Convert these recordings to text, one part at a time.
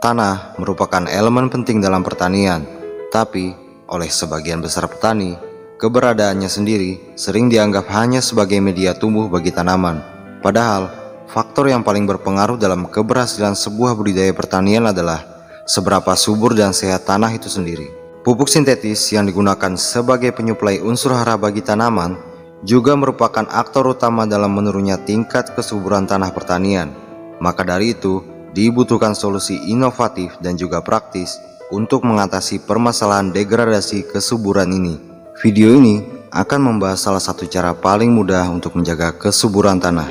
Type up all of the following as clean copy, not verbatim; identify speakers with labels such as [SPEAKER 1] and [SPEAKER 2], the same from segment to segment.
[SPEAKER 1] Tanah merupakan elemen penting dalam pertanian, tapi oleh sebagian besar petani, keberadaannya sendiri sering dianggap hanya sebagai media tumbuh bagi tanaman. Padahal, faktor yang paling berpengaruh dalam keberhasilan sebuah budidaya pertanian adalah seberapa subur dan sehat tanah itu sendiri. Pupuk sintetis yang digunakan sebagai penyuplai unsur hara bagi tanaman juga merupakan aktor utama dalam menurunnya tingkat kesuburan tanah pertanian. Maka dari itu, dibutuhkan solusi inovatif dan juga praktis untuk mengatasi permasalahan degradasi kesuburan ini. Video ini akan membahas salah satu cara paling mudah untuk menjaga kesuburan tanah,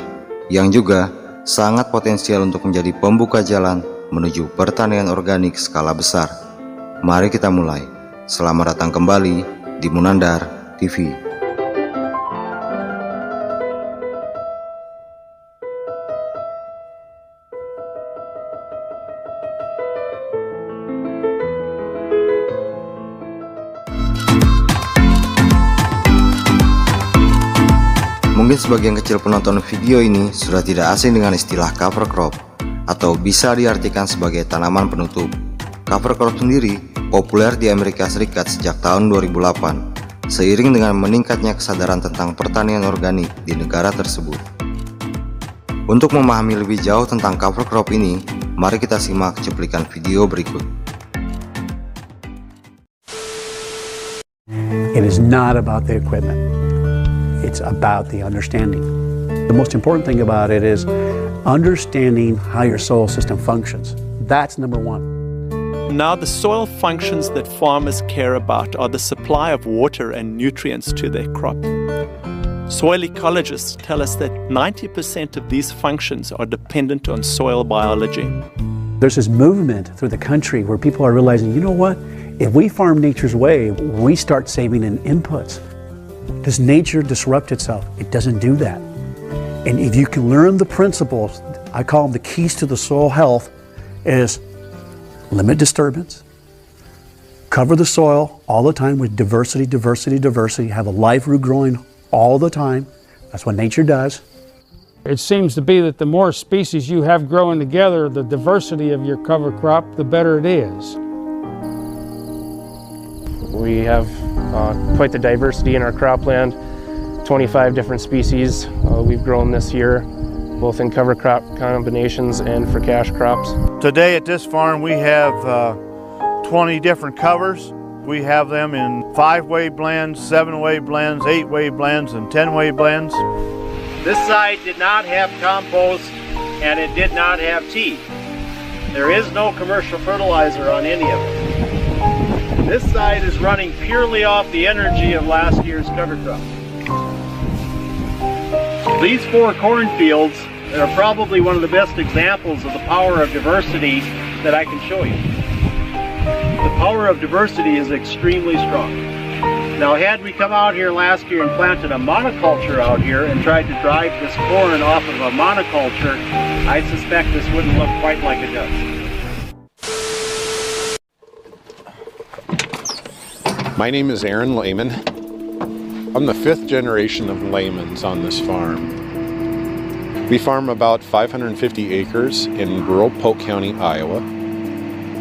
[SPEAKER 1] yang juga sangat potensial untuk menjadi pembuka jalan menuju pertanian organik skala besar. Mari kita mulai. Selamat datang kembali di Munandar TV. Mungkin sebagian kecil penonton video ini sudah tidak asing dengan istilah cover crop, atau bisa diartikan sebagai tanaman penutup. Cover crop sendiri populer di Amerika Serikat sejak tahun 2008, seiring dengan meningkatnya kesadaran tentang pertanian organik di negara tersebut. Untuk memahami lebih jauh tentang cover crop ini, mari kita simak cuplikan video berikut.
[SPEAKER 2] It is not about the equipment. It's about the understanding. The most important thing about it is understanding how your soil system functions. That's number one.
[SPEAKER 3] Now, the soil functions that farmers care about are the supply of water and nutrients to their crop. Soil ecologists tell us that 90% of these functions are dependent on soil biology.
[SPEAKER 2] There's this movement through the country where people are realizing, you know what? If we farm nature's way, we start saving in inputs. Does nature disrupt itself? It doesn't do that. And if you can learn the principles, I call them the keys to the soil health, is limit disturbance, cover the soil all the time with diversity, have a live root growing all the time. That's what nature does.
[SPEAKER 4] It seems to be that the more species you have growing together, the diversity of your cover crop, the better it is.
[SPEAKER 5] We have quite the diversity in our cropland, 25 different species we've grown this year, both in cover crop combinations and for cash crops.
[SPEAKER 6] Today at this farm we have 20 different covers. We have them in 5-way blends, 7-way blends, 8-way blends, and 10-way blends.
[SPEAKER 7] This site did not have compost and it did not have tea. There is no commercial fertilizer on any of it. This site is running purely off the energy of last year's cover crop. These 4 cornfields are probably one of the best examples of the power of diversity that I can show you. The power of diversity is extremely strong. Now, had we come out here last year and planted a monoculture out here and tried to drive this corn off of a monoculture, I suspect this wouldn't look quite like it does.
[SPEAKER 8] My name is Aaron Lehman. I'm the 5th generation of Lehmans on this farm. We farm about 550 acres in rural Polk County, Iowa.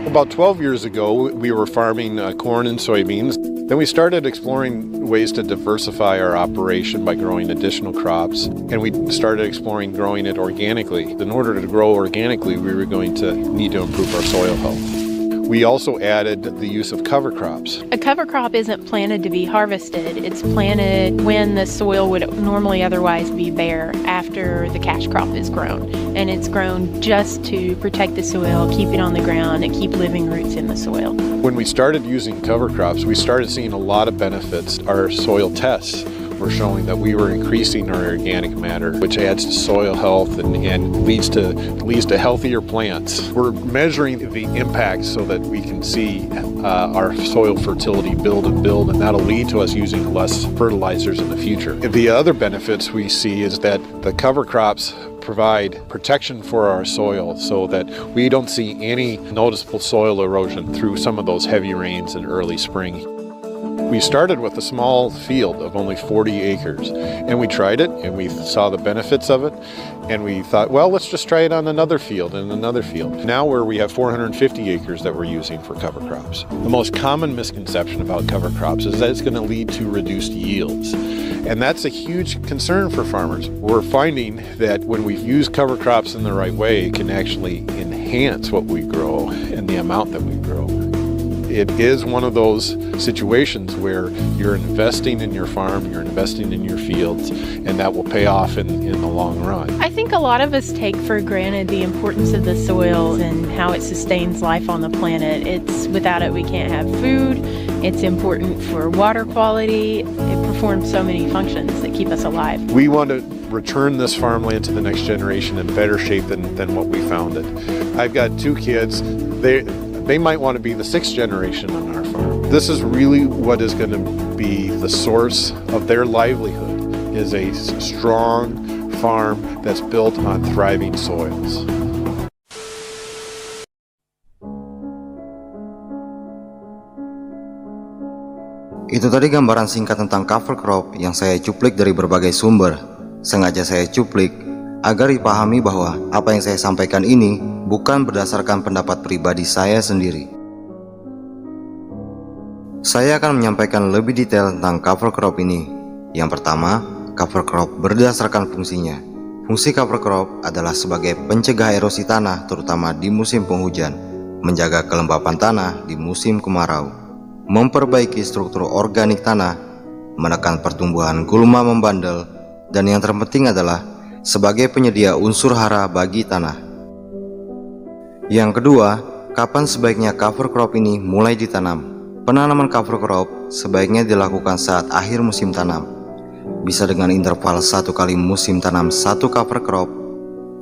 [SPEAKER 8] About 12 years ago, we were farming corn and soybeans. Then we started exploring ways to diversify our operation by growing additional crops, and we started exploring growing it organically. In order to grow organically, we were going to need to improve our soil health. We also added the use of cover crops.
[SPEAKER 9] A cover crop isn't planted to be harvested. It's planted when the soil would normally otherwise be bare after the cash crop is grown. And it's grown just to protect the soil, keep it on the ground, and keep living roots in the soil.
[SPEAKER 8] When we started using cover crops, we started seeing a lot of benefits. Our soil tests were showing that we were increasing our organic matter, which adds to soil health and leads to healthier plants. We're measuring the impact so that we can see our soil fertility build, and that'll lead to us using less fertilizers in the future. The other benefits we see is that the cover crops provide protection for our soil so that we don't see any noticeable soil erosion through some of those heavy rains in early spring. We started with a small field of only 40 acres, and we tried it, and we saw the benefits of it, and we thought, well, let's just try it on another field and another field. Now we have 450 acres that we're using for cover crops. The most common misconception about cover crops is that it's going to lead to reduced yields. And that's a huge concern for farmers. We're finding that when we use cover crops in the right way, it can actually enhance what we grow and the amount that we grow. It is one of those situations where you're investing in your farm, you're investing in your fields, and that will pay off in the long run.
[SPEAKER 9] I think a lot of us take for granted the importance of the soil and how it sustains life on the planet. Without it, we can't have food. It's important for water quality. It performs so many functions that keep us alive.
[SPEAKER 8] We want to return this farmland to the next generation in better shape than what we found it. I've got 2 kids. They might want to be the 6th generation on our farm. This is really what is going to be the source of their livelihood, is a strong farm that's built on thriving soils.
[SPEAKER 1] Itu tadi gambaran singkat tentang cover crop yang saya cuplik dari berbagai sumber. Sengaja saya cuplik agar dipahami bahwa apa yang saya sampaikan ini bukan berdasarkan pendapat pribadi saya sendiri. Saya akan menyampaikan lebih detail tentang cover crop ini. Yang pertama, cover crop berdasarkan fungsinya. Fungsi cover crop adalah sebagai pencegah erosi tanah terutama di musim penghujan, menjaga kelembapan tanah di musim kemarau, memperbaiki struktur organik tanah, menekan pertumbuhan gulma membandel, dan yang terpenting adalah sebagai penyedia unsur hara bagi tanah. Yang kedua, kapan sebaiknya cover crop ini mulai ditanam? Penanaman cover crop sebaiknya dilakukan saat akhir musim tanam. Bisa dengan interval 1 kali musim tanam 1 cover crop,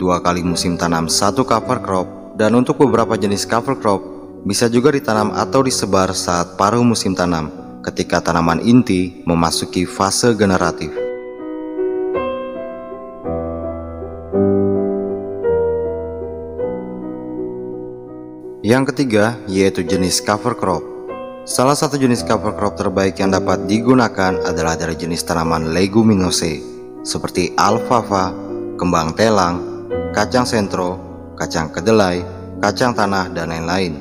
[SPEAKER 1] 2 kali musim tanam 1 cover crop, dan untuk beberapa jenis cover crop bisa juga ditanam atau disebar saat paruh musim tanam ketika tanaman inti memasuki fase generatif. Yang ketiga yaitu jenis cover crop. Salah satu jenis cover crop terbaik yang dapat digunakan adalah dari jenis tanaman leguminosae seperti alfalfa, kembang telang, kacang sentro, kacang kedelai, kacang tanah, dan lain-lain.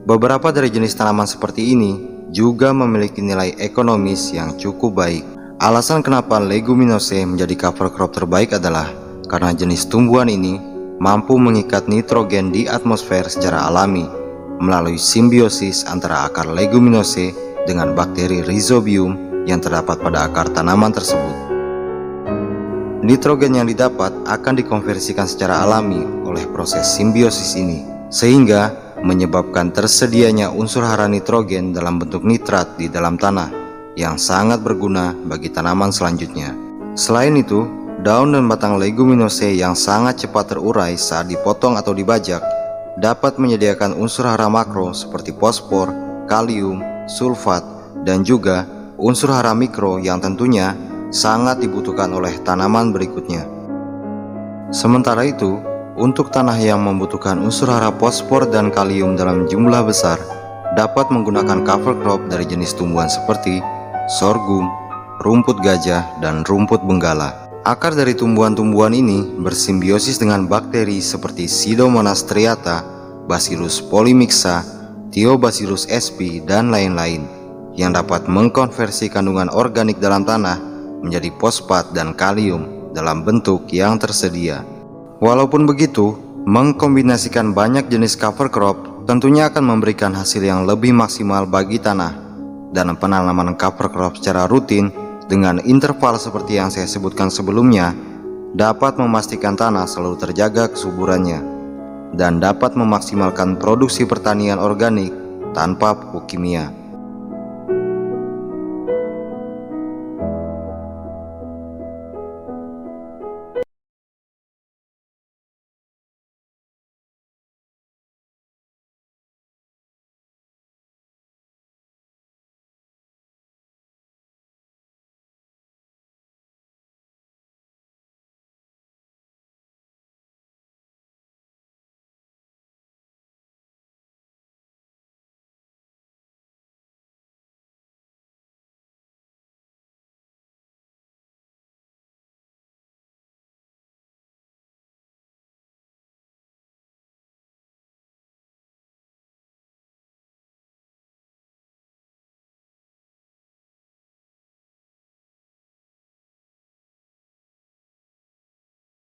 [SPEAKER 1] Beberapa dari jenis tanaman seperti ini juga memiliki nilai ekonomis yang cukup baik. Alasan kenapa leguminosae menjadi cover crop terbaik adalah karena jenis tumbuhan ini mampu mengikat nitrogen di atmosfer secara alami melalui simbiosis antara akar leguminosae dengan bakteri rhizobium yang terdapat pada akar tanaman tersebut. Nitrogen yang didapat akan dikonversikan secara alami oleh proses simbiosis ini, sehingga menyebabkan tersedianya unsur hara nitrogen dalam bentuk nitrat di dalam tanah yang sangat berguna bagi tanaman selanjutnya. Selain itu, daun dan batang leguminosae yang sangat cepat terurai saat dipotong atau dibajak dapat menyediakan unsur hara makro seperti fosfor, kalium, sulfat, dan juga unsur hara mikro yang tentunya sangat dibutuhkan oleh tanaman berikutnya. Sementara itu, untuk tanah yang membutuhkan unsur hara fosfor dan kalium dalam jumlah besar, dapat menggunakan cover crop dari jenis tumbuhan seperti sorghum, rumput gajah, dan rumput benggala. Akar dari tumbuhan-tumbuhan ini bersimbiosis dengan bakteri seperti Pseudomonas striata, Bacillus polymixa, Thiobacillus sp, dan lain-lain, yang dapat mengkonversi kandungan organik dalam tanah menjadi fosfat dan kalium dalam bentuk yang tersedia. Walaupun begitu, mengkombinasikan banyak jenis cover crop tentunya akan memberikan hasil yang lebih maksimal bagi tanah, dan penanaman cover crop secara rutin dengan interval seperti yang saya sebutkan sebelumnya dapat memastikan tanah selalu terjaga kesuburannya dan dapat memaksimalkan produksi pertanian organik tanpa pupuk kimia.